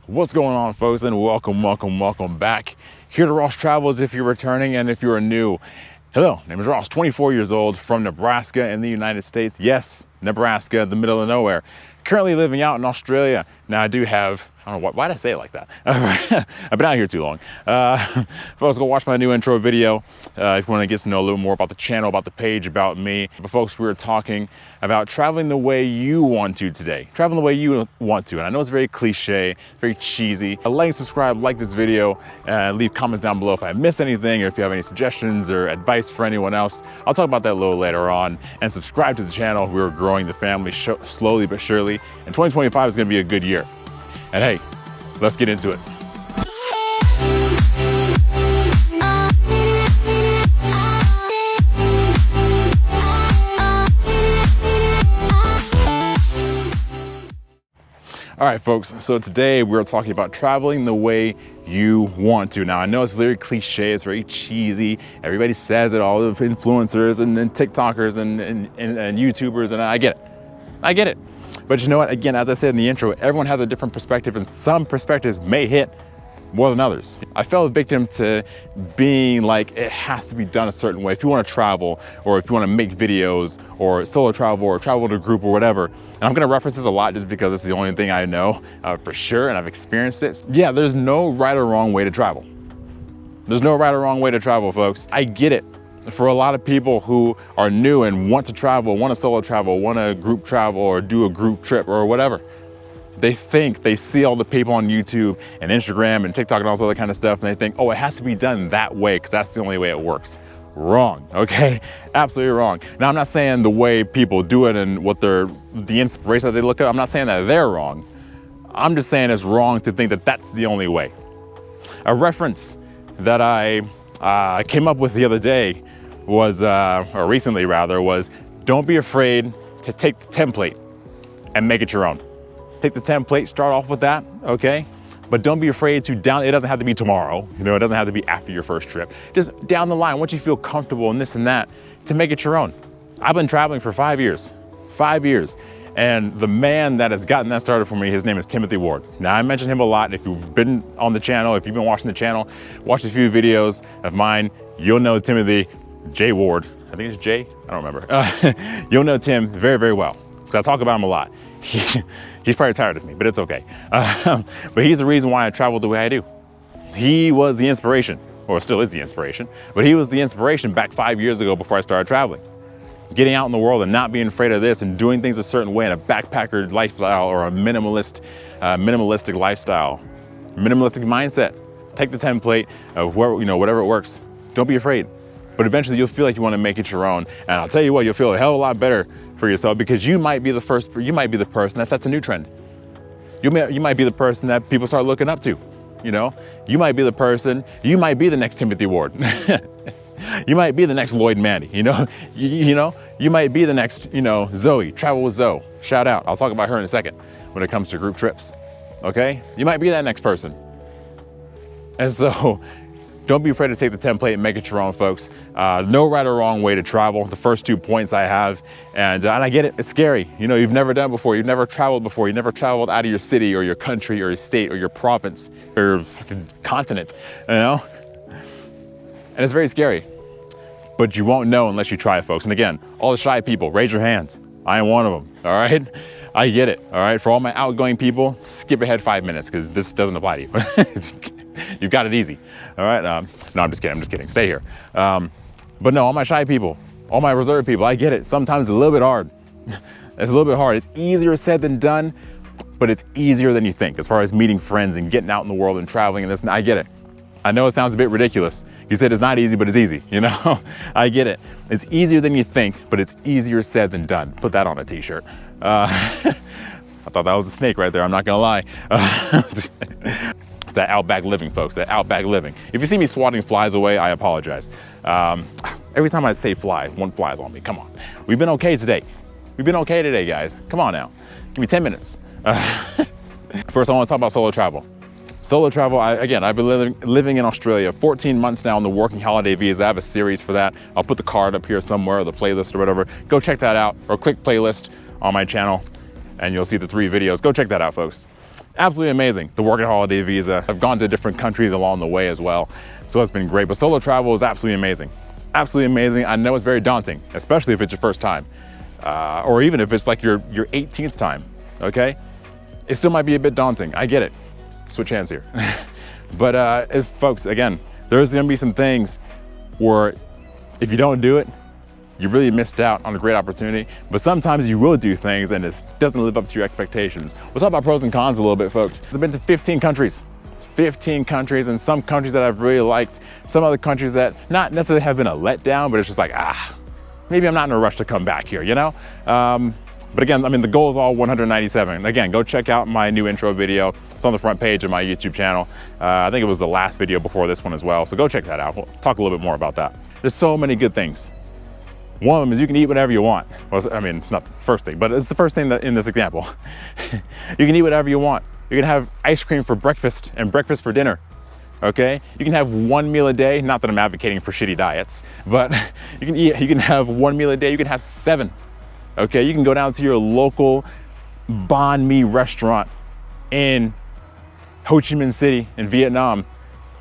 What's going on, folks, and welcome back here to Ross Travels if you're returning and if you're new. Hello, name is Ross, 24 years old, from Nebraska in the United States. Yes, Nebraska, the middle of nowhere. Currently living out in Australia. Now I do have, I don't know, why did I say it like that? I've been out here too long. Folks, go watch my new intro video if you want to get to know a little more about the channel, about the page, about me. But folks, we were talking about traveling the way you want to today. Traveling the way you want to. And I know it's very cliche, very cheesy. Like and subscribe, like this video, and leave comments down below if I missed anything or if you have any suggestions or advice for anyone else. I'll talk about that a little later on. And subscribe to the channel. We're growing the family slowly but surely. And 2025 is going to be a good year. And hey, let's get into it. All right, folks, so today we're talking about traveling the way you want to. Now, I know it's very cliche, it's very cheesy. Everybody says it, all of influencers and TikTokers and YouTubers, and I get it. But you know what? Again, as I said in the intro, everyone has a different perspective, and some perspectives may hit more than others. I fell a victim to being like, it has to be done a certain way. If you want to travel, or if you want to make videos, or solo travel, or travel to a group, or whatever. And I'm going to reference this a lot just because it's the only thing I know for sure, and I've experienced it. Yeah, there's no right or wrong way to travel. There's no right or wrong way to travel, folks. I get it. For a lot of people who are new and want to travel, want to solo travel, want to group travel, or do a group trip, or whatever, they think, they see all the people on YouTube and Instagram and TikTok and all this other kind of stuff, and they think, oh, it has to be done that way because that's the only way it works. Wrong, okay? Absolutely wrong. Now, I'm not saying the way people do it and what the inspiration that they look at, I'm not saying that they're wrong. I'm just saying it's wrong to think that that's the only way. A reference that I came up with the other day was, or recently rather, was don't be afraid to take the template and make it your own. Take the template, start off with that, okay? But don't be afraid to it doesn't have to be tomorrow, you know, it doesn't have to be after your first trip. Just down the line, once you feel comfortable in this and that, to make it your own. I've been traveling for 5 years, and the man that has gotten that started for me, his name is Timothy Ward. Now, I mention him a lot. If you've been on the channel, if you've been watching the channel, watched a few videos of mine, you'll know Timothy J. Ward. I think it's J, I don't remember. You'll know Tim very, very well, because I talk about him a lot. He's probably tired of me, but it's okay. But he's the reason why I travel the way I do. He was the inspiration, or still is the inspiration, but he was the inspiration back 5 years ago before I started traveling. Getting out in the world and not being afraid of this and doing things a certain way in a backpacker lifestyle or a minimalistic lifestyle, minimalistic mindset. Take the template of whatever it works. Don't be afraid. But eventually you'll feel like you want to make it your own. And I'll tell you what, you'll feel a hell of a lot better for yourself because you might be the person that sets a new trend. You might be the person that people start looking up to, you know? You might be the next Timothy Ward. You might be the next Lloyd Mandy, you know? You might be the next, Zoe, Travel with Zoe. Shout out, I'll talk about her in a second when it comes to group trips, okay? You might be that next person. And so, don't be afraid to take the template and make it your own, folks. No right or wrong way to travel. The first 2 points I have, and I get it, it's scary. You know, you've never done it before, you've never traveled before, you've never traveled out of your city or your country or your state or your province or your continent, you know? And it's very scary, but you won't know unless you try, folks. And again, all the shy people, raise your hands. I am one of them, all right? I get it, all right? For all my outgoing people, skip ahead 5 minutes because this doesn't apply to you. You've got it easy, all right? No, I'm just kidding, stay here. But no, all my shy people, all my reserved people, I get it. Sometimes it's a little bit hard. It's a little bit hard. It's easier said than done, but it's easier than you think as far as meeting friends and getting out in the world and traveling and this, and I get it. I know it sounds a bit ridiculous. You said it's not easy, but it's easy, you know? I get it. It's easier than you think, but it's easier said than done. Put that on a t-shirt. I thought that was a snake right there, I'm not gonna lie. It's that outback living, folks, that outback living. If you see me swatting flies away, I apologize. Every time I say fly, one flies on me, come on. We've been okay today. We've been okay today, guys. Come on now, give me 10 minutes. First, I wanna talk about solo travel. Solo travel, I've been living in Australia 14 months now on the working holiday visa. I have a series for that. I'll put the card up here somewhere, or the playlist or whatever. Go check that out, or click playlist on my channel, and you'll see the 3 videos. Go check that out, folks. absolutely amazing. The working holiday visa. I've gone to different countries along the way as well. So it's been great, but solo travel is absolutely amazing. Absolutely amazing. I know it's very daunting, especially if it's your first time, or even if it's like your 18th time, okay? It still might be a bit daunting, I get it. Switch hands here. But folks, again, there's gonna be some things where if you don't do it, you really missed out on a great opportunity, but sometimes you will do things and it doesn't live up to your expectations. We'll talk about pros and cons a little bit, folks. I've been to 15 countries, and some countries that I've really liked, some other countries that not necessarily have been a letdown, but it's just like, maybe I'm not in a rush to come back here, you know? But again, I mean, the goal is all 197. Again, go check out my new intro video. It's on the front page of my YouTube channel. I think it was the last video before this one as well, so go check that out. We'll talk a little bit more about that. There's so many good things. One of them is you can eat whatever you want. Well, I mean, it's not the first thing, but it's the first thing that in this example. You can eat whatever you want. You can have ice cream for breakfast and breakfast for dinner, okay? You can have one meal a day. Not that I'm advocating for shitty diets, but you can have one meal a day. You can have 7, okay? You can go down to your local banh mi restaurant in Ho Chi Minh City in Vietnam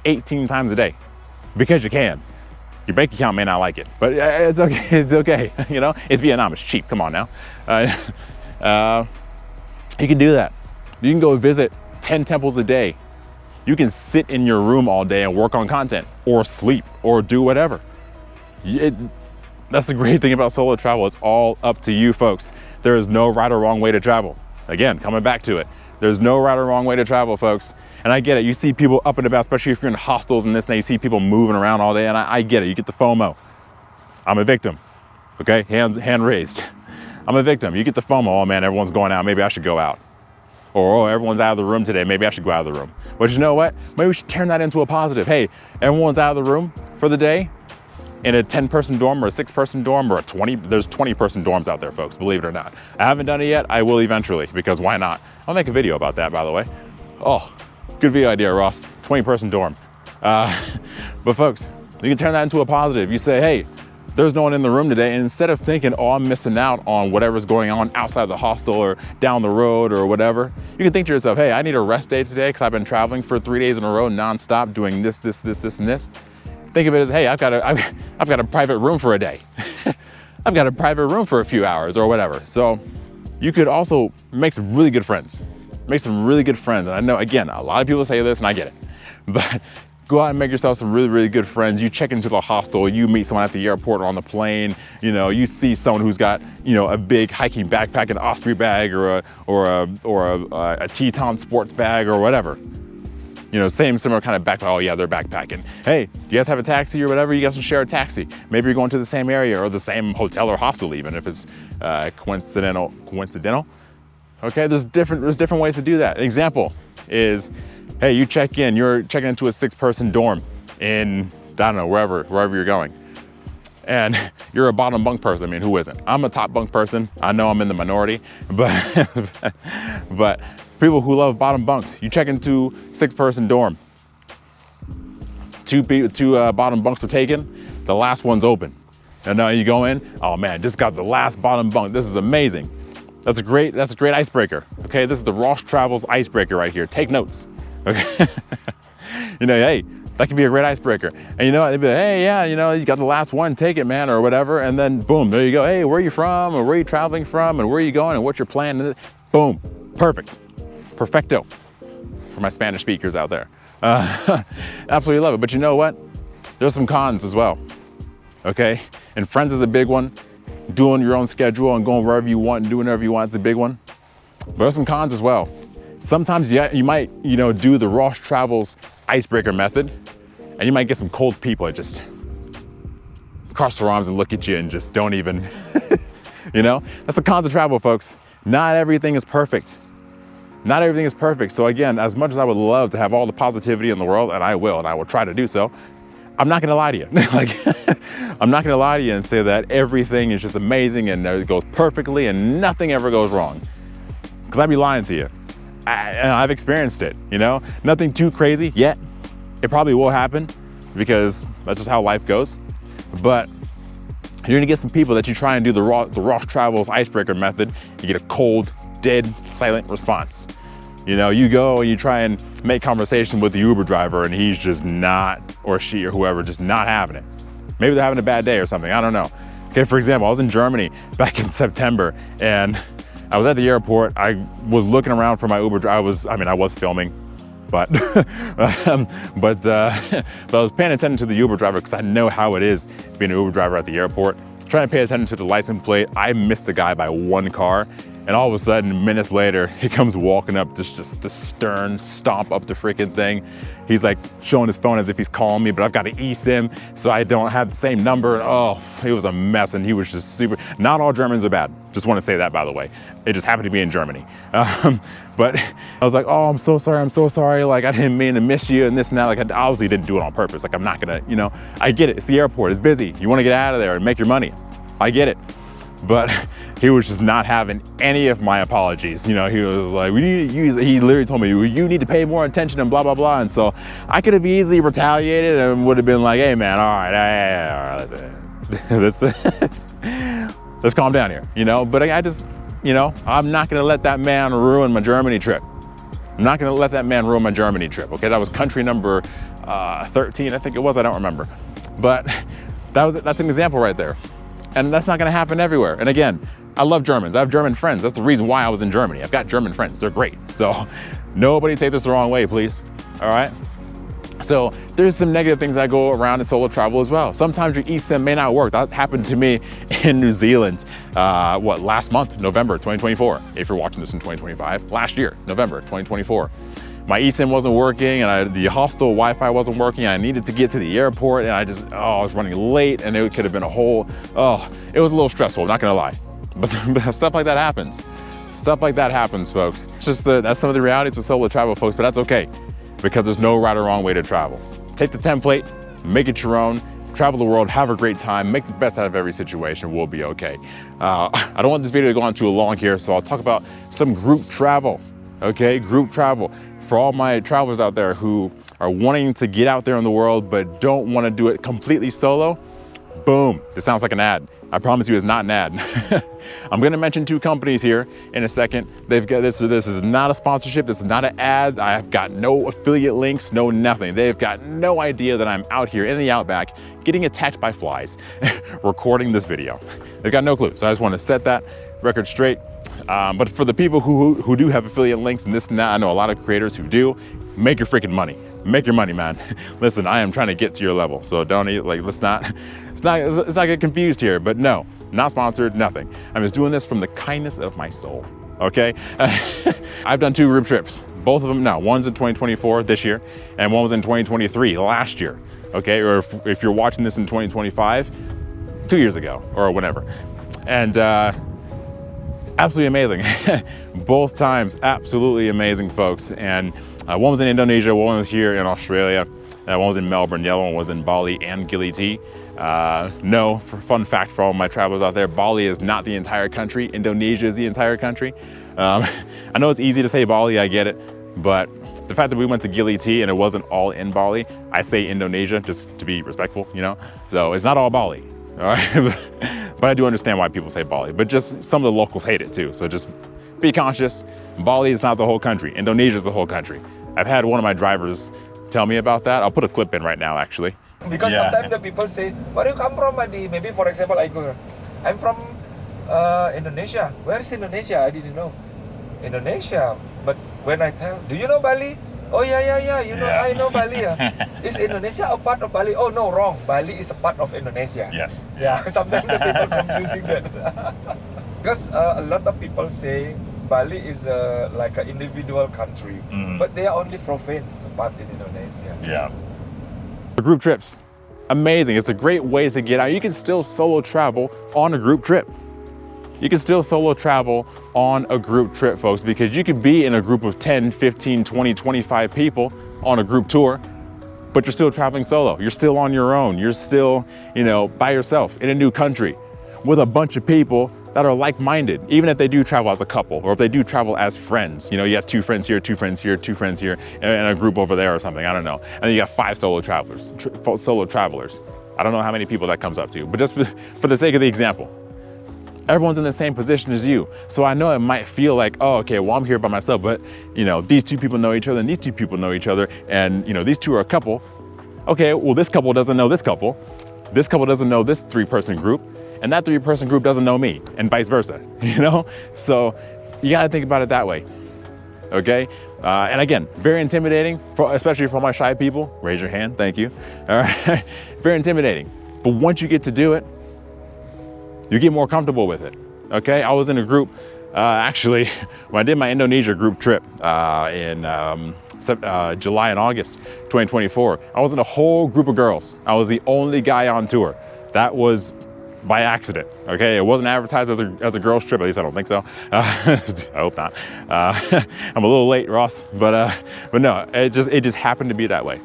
18 times a day because you can. Your bank account may not like it, but it's okay. It's okay. You know, it's Vietnam. It's cheap. Come on now. You can do that. You can go visit 10 temples a day. You can sit in your room all day and work on content, or sleep, or do whatever. That's the great thing about solo travel. It's all up to you, folks. There is no right or wrong way to travel. Again, coming back to it. There's no right or wrong way to travel, folks. And I get it. You see people up and about, especially if you're in hostels and this, and you see people moving around all day, and I get it. You get the FOMO. I'm a victim, okay? Hand raised. I'm a victim. You get the FOMO. Oh man, everyone's going out. Maybe I should go out. Or, oh, everyone's out of the room today. Maybe I should go out of the room. But you know what? Maybe we should turn that into a positive. Hey, everyone's out of the room for the day in a 10-person dorm or a 6-person dorm or there's 20-person dorms out there, folks, believe it or not. I haven't done it yet. I will eventually, because why not? I'll make a video about that, by the way. Oh, good video idea, Ross. 20-person dorm. But folks, you can turn that into a positive. You say, hey, there's no one in the room today. And instead of thinking, oh, I'm missing out on whatever's going on outside the hostel or down the road or whatever, you can think to yourself, hey, I need a rest day today because I've been traveling for 3 days in a row nonstop doing this, and this. Think of it as, hey, I've got a private room for a day. I've got a private room for a few hours or whatever. So you could also make some really good friends. Make some really good friends. And I know, again, a lot of people say this and I get it, but go out and make yourself some really, really good friends. You check into the hostel, you meet someone at the airport or on the plane, you know, you see someone who's got, you know, a big hiking backpack, an Osprey bag or a Teton sports bag or whatever. You know, similar kind of backpack. Oh yeah, they're backpacking. Hey, do you guys have a taxi or whatever? You guys can share a taxi. Maybe you're going to the same area or the same hotel or hostel, even if it's coincidental. Okay, there's different ways to do that. An example is, hey, you're checking into a 6-person dorm in, I don't know, wherever you're going. And you're a bottom bunk person. I mean, who isn't? I'm a top bunk person. I know I'm in the minority, but people who love bottom bunks, you check into 6-person dorm. Two bottom bunks are taken, the last one's open. And now you go in, oh man, just got the last bottom bunk. This is amazing. That's a great icebreaker. Okay, this is the Ross Travels icebreaker right here. Take notes. Okay, you know, hey, that can be a great icebreaker. And you know what, they'd be like, hey, yeah, you know, you got the last one, take it, man, or whatever. And then boom, there you go. Hey, where are you from? Or where are you traveling from? And where are you going? And what's your plan? And boom, perfect, perfecto for my Spanish speakers out there. Absolutely love it. But you know what? There's some cons as well. Okay, and friends is a big one. Doing your own schedule and going wherever you want and doing whatever you want is a big one. But there's some cons as well. Sometimes you might, you know, do the Ross Travels icebreaker method, and you might get some cold people that just cross their arms and look at you and just don't even, you know? That's the cons of travel, folks. Not everything is perfect. Not everything is perfect. So again, as much as I would love to have all the positivity in the world, and I will try to do so, I'm not gonna lie to you. I'm not gonna lie to you and say that everything is just amazing and it goes perfectly and nothing ever goes wrong. Because I'd be lying to you. And I've experienced it, you know? Nothing too crazy yet. It probably will happen because that's just how life goes. But you're gonna get some people that you try and do the Ross Travels icebreaker method, you get a cold, dead, silent response. You know, you go and you try and make conversation with the Uber driver and he's just not, or she or whoever, just not having it. Maybe they're having a bad day or something, I don't know. Okay, for example, I was in Germany back in September and I was at the airport. I was looking around for my Uber driver. I was filming, but but I was paying attention to the Uber driver because I know how it is being an Uber driver at the airport. Trying to pay attention to the license plate. I missed the guy by one car, and all of a sudden, minutes later, he comes walking up, just the stern stomp up the freaking thing. He's like showing his phone as if he's calling me, but I've got an eSIM, so I don't have the same number. Oh, it was a mess, and he was just super. Not all Germans are bad. Just want to say that, by the way. It just happened to be in Germany. But I was like, oh, I'm so sorry. Like, I didn't mean to miss you and this and that. Like, I obviously didn't do it on purpose. Like, I'm not gonna, you know, I get it. It's the airport, it's busy. You wanna get out of there and make your money. I get it. But he was just not having any of my apologies. You know, he was like, he literally told me, you need to pay more attention and blah, blah, blah. And so I could have easily retaliated and would have been like, hey man, all right, let's calm down here, you know? But I just, you know, I'm not gonna let that man ruin my Germany trip. I'm not gonna let that man ruin my Germany trip, okay? That was country number 13, I think it was, I don't remember. But that's an example right there. And that's not gonna happen everywhere. And again, I love Germans. I have German friends. That's the reason why I was in Germany. I've got German friends, they're great. So nobody take this the wrong way, please, all right? So there's some negative things that go around in solo travel as well. Sometimes your eSIM may not work. That happened to me in New Zealand, last month, November 2024. If you're watching this in 2025, last year, November 2024. My eSIM wasn't working and the hostel Wi-Fi wasn't working. I needed to get to the airport and I was running late and it could have been it was a little stressful, not gonna lie. But stuff like that happens. Stuff like that happens, folks. It's just that's some of the realities with solo travel, folks, but that's okay because there's no right or wrong way to travel. Take the template, make it your own, travel the world, have a great time, make the best out of every situation, we'll be okay. I don't want this video to go on too long here, so I'll talk about some group travel, okay? Group travel. For all my travelers out there who are wanting to get out there in the world but don't want to do it completely solo, boom, this sounds like an ad. I promise you it's not an ad. I'm gonna mention two companies here in a second. They've got this is not a sponsorship, this is not an ad. I have got no affiliate links, no nothing. They've got no idea that I'm out here in the outback getting attacked by flies, recording this video. They've got no clue, so I just want to set that record straight. But for the people who do have affiliate links and this and that, I know a lot of creators who do, make your freaking money. Make your money, man. Listen, I am trying to get to your level, so don't let's not get confused here. But no, not sponsored, nothing. I'm just doing this from the kindness of my soul, okay? I've done 2 group trips, both of them now. One's in 2024 this year, and one was in 2023 last year, okay? Or if you're watching this in 2025, 2 years ago or whatever. And absolutely amazing. Both times, absolutely amazing, folks. And one was in Indonesia, one was here in Australia, one was in Melbourne, the other one was in Bali and Gili T. Fun fact for all my travelers out there, Bali is not the entire country, Indonesia is the entire country. I know it's easy to say Bali, I get it, but the fact that we went to Gili T and it wasn't all in Bali, I say Indonesia just to be respectful, you know? So it's not all Bali, all right? But I do understand why people say Bali, but just some of the locals hate it too. So just be conscious. Bali is not the whole country. Indonesia is the whole country. I've had one of my drivers tell me about that. I'll put a clip in right now, actually. Because sometimes the people say, where do you come from, Adi? Maybe for example, I'm from Indonesia. Where is Indonesia? I didn't know. Indonesia. But when I tell, do you know Bali? Oh yeah, you know, I know Bali. Is Indonesia a part of Bali? Oh no, wrong. Bali is a part of Indonesia. Yes. Yeah, sometimes the people confusing that. Because a lot of people say Bali is like an individual country, but they are only province, a part in Indonesia. Yeah. Group trips, amazing. It's a great way to get out. You can still solo travel on a group trip. You can still solo travel on a group trip, folks, because you can be in a group of 10, 15, 20, 25 people on a group tour, but you're still traveling solo. You're still on your own. You're still, you know, by yourself in a new country with a bunch of people that are like-minded, even if they do travel as a couple or if they do travel as friends. You know, you have 2 friends here, 2 friends here, 2 friends here, and a group over there or something, I don't know. And then you got 5 solo travelers. I don't know how many people that comes up to, but just for the sake of the example, everyone's in the same position as you. So I know it might feel like, oh, okay, well, I'm here by myself, but you know, these two people know each other and these two people know each other. And you know, these two are a couple. Okay, well, this couple doesn't know this couple. This couple doesn't know this 3-person group. And that 3-person group doesn't know me, and vice versa, you know? So you gotta think about it that way, okay? And again, very intimidating, especially for my shy people. Raise your hand, thank you. All right, very intimidating. But once you get to do it, you get more comfortable with it, okay? I was in a group, actually, when I did my Indonesia group trip in July and August 2024, I was in a whole group of girls. I was the only guy on tour. That was by accident, okay? It wasn't advertised as a girls trip, at least I don't think so. I hope not. I'm a little late, Ross, but no, it just happened to be that way.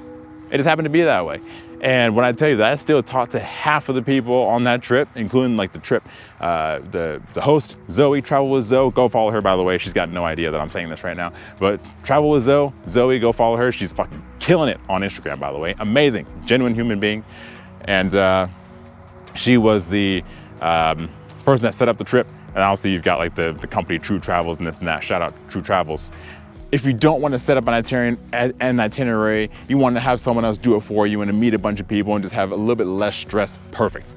It just happened to be that way. And when I tell you that, I still talked to half of the people on that trip, including like the trip, the host, Zoe, Travel with Zoe. Go follow her, by the way. She's got no idea that I'm saying this right now. But Travel with Zoe, go follow her. She's fucking killing it on Instagram, by the way. Amazing, genuine human being. And she was the person that set up the trip. And obviously you've got like the company True Travels and this and that. Shout out True Travels. If you don't want to set up an itinerary, you want to have someone else do it for you and to meet a bunch of people and just have a little bit less stress, perfect.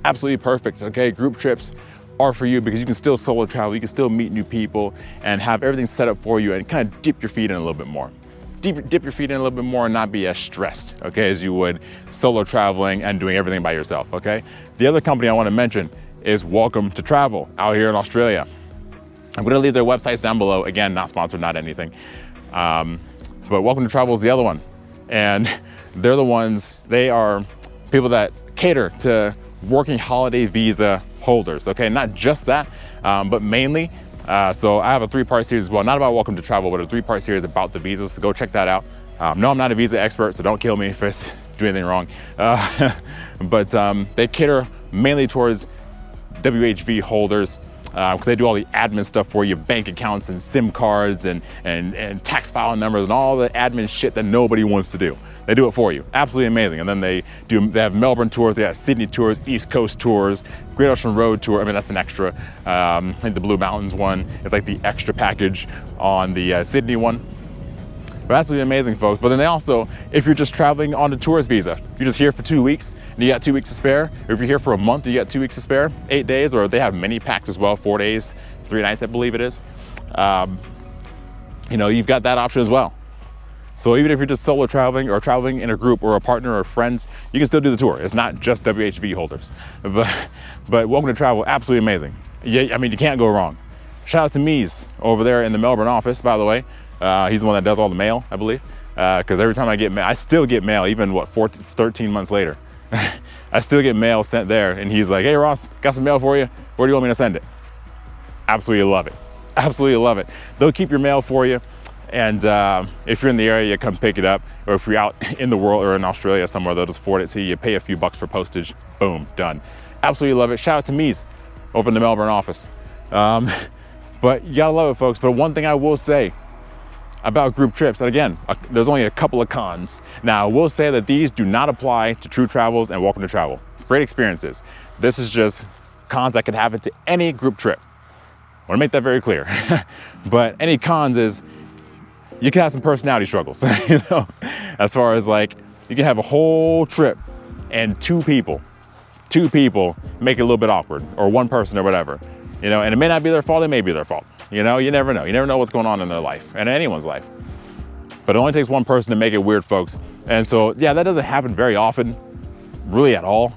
Absolutely perfect, okay? Group trips are for you because you can still solo travel, you can still meet new people and have everything set up for you and kind of dip your feet in a little bit more. Dip your feet in a little bit more and not be as stressed, okay, as you would solo traveling and doing everything by yourself, okay? The other company I want to mention is Welcome to Travel out here in Australia. I'm gonna leave their websites down below. Again, not sponsored, not anything. But Welcome to Travel is the other one. And they're the ones, they are people that cater to working holiday visa holders, okay? Not just that, but mainly. So I have a 3-part series as well, not about Welcome to Travel, but a 3-part series about the visas, so go check that out. No, I'm not a visa expert, so don't kill me if I do anything wrong. But they cater mainly towards WHV holders, because they do all the admin stuff for you, bank accounts and SIM cards and tax filing numbers and all the admin shit that nobody wants to do. They do it for you. Absolutely amazing. And then they have Melbourne tours, they have Sydney tours, East Coast tours, Great Ocean Road tour. I mean, that's an extra. I think the Blue Mountains one is like the extra package on the Sydney one. But absolutely amazing, folks. But then they also, if you're just traveling on a tourist visa, you're just here for 2 weeks and you got 2 weeks to spare. Or if you're here for a month, you got 2 weeks to spare, 8 days, or they have mini packs as well, 4 days, 3 nights, I believe it is. You know, you've got that option as well. So even if you're just solo traveling or traveling in a group or a partner or friends, you can still do the tour. It's not just WHV holders. But Welcome to Travel, absolutely amazing. Yeah, I mean, you can't go wrong. Shout out to Mies over there in the Melbourne office, by the way. He's the one that does all the mail, I believe. Because every time I get mail, I still get mail, even 13 months later. I still get mail sent there, and he's like, hey Ross, got some mail for you. Where do you want me to send it? Absolutely love it. Absolutely love it. They'll keep your mail for you. And if you're in the area, come pick it up. Or if you're out in the world or in Australia somewhere, they'll just forward it to you. You pay a few bucks for postage. Boom, done. Absolutely love it. Shout out to Mies over in the Melbourne office. But you gotta love it, folks. But one thing I will say about group trips, and again, there's only a couple of cons. Now, I will say that these do not apply to True Travels and Welcome to Travel. Great experiences. This is just cons that could happen to any group trip. I want to make that very clear. But any cons is you can have some personality struggles, you know, as far as like, you can have a whole trip and two people make it a little bit awkward, or one person or whatever, you know, and it may not be their fault, it may be their fault. You know, you never know. You never know what's going on in their life and in anyone's life. But it only takes one person to make it weird, folks. And so, yeah, that doesn't happen very often, really at all.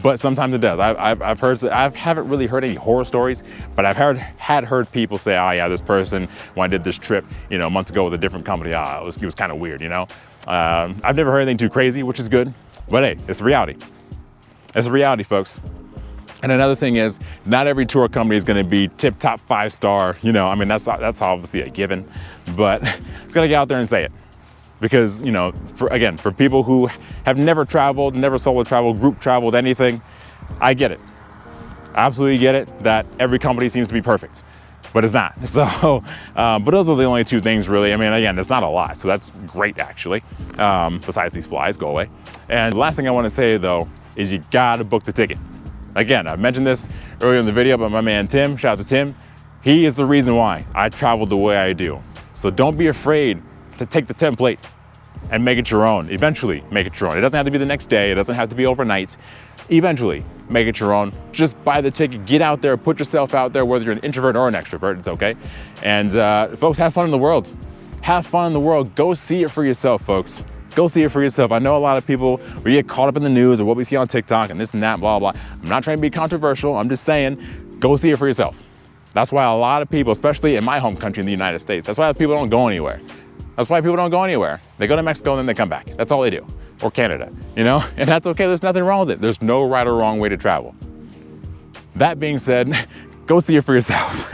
But sometimes it does. I haven't really heard any horror stories, but I've heard people say, oh yeah, this person, when I did this trip, you know, months ago with a different company, it was kind of weird, you know. I've never heard anything too crazy, which is good. But hey, it's reality. It's a reality, folks. And another thing is, not every tour company is going to be tip-top 5-star. You know, I mean, that's obviously a given, but just gotta get out there and say it, because you know, for people who have never traveled, never solo traveled, group traveled, anything, I get it. I absolutely get it that every company seems to be perfect, but it's not. So, but those are the only two things really. I mean, again, it's not a lot, so that's great actually. Besides these flies, go away. And the last thing I want to say though is you gotta book the ticket. Again, I mentioned this earlier in the video, but my man Tim, shout out to Tim, he is the reason why I travel the way I do. So don't be afraid to take the template and make it your own. Eventually make it your own. It doesn't have to be the next day. It doesn't have to be overnight. Eventually make it your own. Just buy the ticket, get out there, put yourself out there, whether you're an introvert or an extrovert, it's okay. And folks, have fun in the world. Have fun in the world. Go see it for yourself, folks. Go see it for yourself. I know a lot of people, we get caught up in the news or what we see on TikTok and this and that, blah, blah. I'm not trying to be controversial. I'm just saying, go see it for yourself. That's why a lot of people, especially in my home country in the United States, that's why people don't go anywhere. That's why people don't go anywhere. They go to Mexico and then they come back. That's all they do. Or Canada, you know? And that's okay, there's nothing wrong with it. There's no right or wrong way to travel. That being said, go see it for yourself.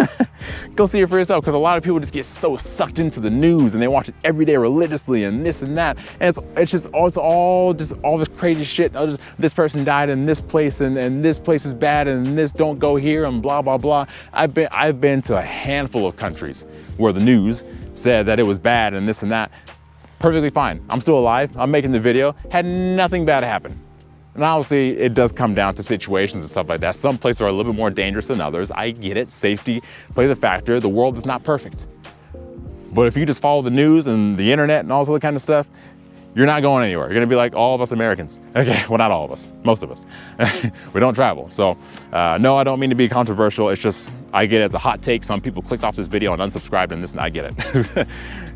Go see it for yourself, because a lot of people just get so sucked into the news and they watch it every day religiously and this and that. And it's just all this crazy shit. This person died in this place and this place is bad and this don't go here and blah, blah, blah. I've been to a handful of countries where the news said that it was bad and this and that. Perfectly fine. I'm still alive. I'm making the video. Had nothing bad happen. And obviously it does come down to situations and stuff like that. Some places are a little bit more dangerous than others. I get it. Safety plays a factor. The world is not perfect. But if you just follow the news and the internet and all this other kind of stuff, you're not going anywhere. You're gonna be like all of us Americans. Okay, well, not all of us, most of us. We don't travel. So no, I don't mean to be controversial. It's just, I get it, it's a hot take. Some people clicked off this video and unsubscribed and this, and I get it.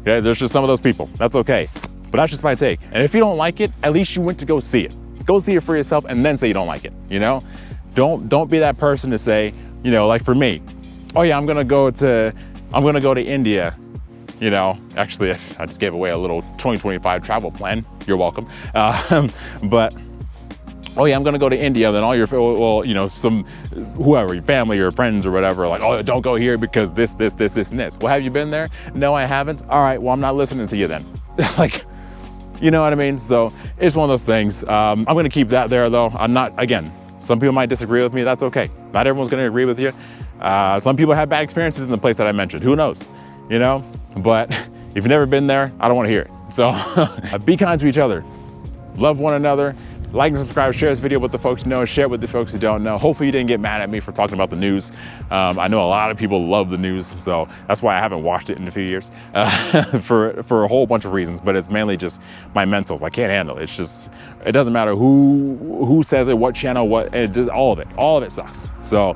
Okay, there's just some of those people, that's okay. But that's just my take. And if you don't like it, at least you went to go see it. Go see it for yourself and then say you don't like it, you know? Don't be that person to say, you know, like for me, oh yeah, I'm gonna go to India. You know, actually, I just gave away a little 2025 travel plan. You're welcome. But, oh yeah, I'm gonna go to India. Then all your, well, you know, whoever, your family or friends or whatever, like, oh, don't go here because this, and this. Well, have you been there? No, I haven't. All right, well, I'm not listening to you then. Like, you know what I mean? So it's one of those things. I'm gonna keep that there though. I'm not, again, some people might disagree with me. That's okay. Not everyone's gonna agree with you. Some people have bad experiences in the place that I mentioned. Who knows? You know, but if you've never been there, I don't want to hear it. So be kind to each other, love one another, like and subscribe, share this video with the folks who know, share it with the folks who don't know. Hopefully you didn't get mad at me for talking about the news. I know a lot of people love the news, so that's why I haven't watched it in a few years for a whole bunch of reasons, but it's mainly just my mentals. I can't handle it. It's just, it doesn't matter who says it, what channel, what, it just, all of it sucks. So,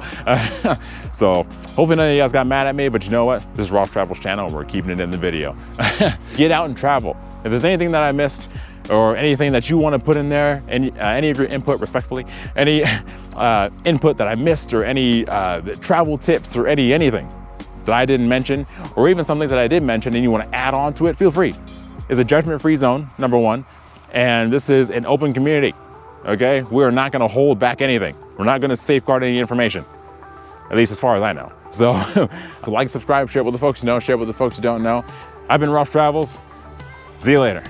so hopefully none of you guys got mad at me, but you know what? This is Ross Travels channel and we're keeping it in the video. Get out and travel. If there's anything that I missed, or anything that you want to put in there, any of your input, respectfully, any input that I missed, or any travel tips, or anything that I didn't mention, or even some things that I did mention and you want to add on to it, feel free. It's a judgment-free zone, number one, and this is an open community, okay? We're not going to hold back anything. We're not going to safeguard any information, at least as far as I know. So, like, subscribe, share it with the folks who know, share it with the folks who don't know. I've been Ross Travels. See you later.